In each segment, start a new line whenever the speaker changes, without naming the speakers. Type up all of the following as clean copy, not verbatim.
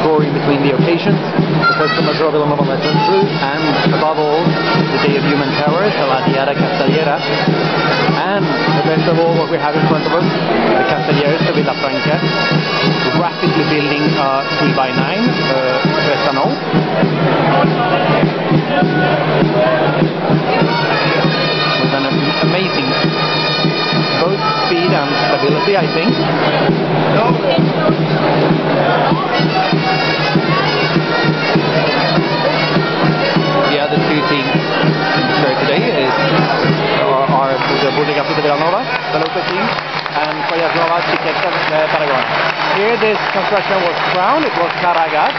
tour in between the occasions, the first commercial of Villanova Legend Through, and above all, the Day of Human Towers, La Diada Castellera, and the best of all, what we have in front of us, the Castelleres de Villafranca, rapidly building a 3x9 Crestano. With an amazing both speed and stability, I think. The other two teams in the show today are the Bodega Fita Villanova, the local team, and Collas Nova Chiqueta Paragon. Here this construction was crowned, it was Caragas.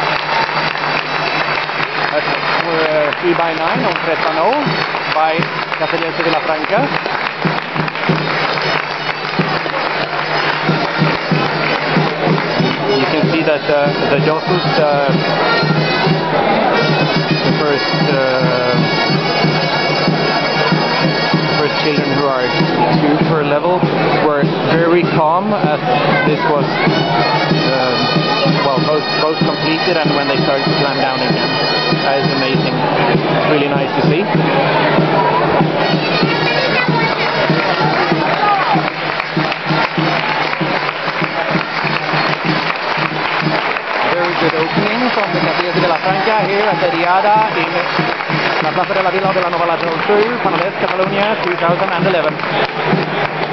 That's 3x9 on Crestano by Castelleres de Villafranca. You can see that the Josus, the first children who are 2 per level, were very calm as this was both completed and when they started to climb down again. That is amazing. It's really nice to see. Very good opening from the Castelleres de Villafranca here at the Diada in La Plaza de la Villa de la Nova Lateral 2, Panelés, Catalonia 2011.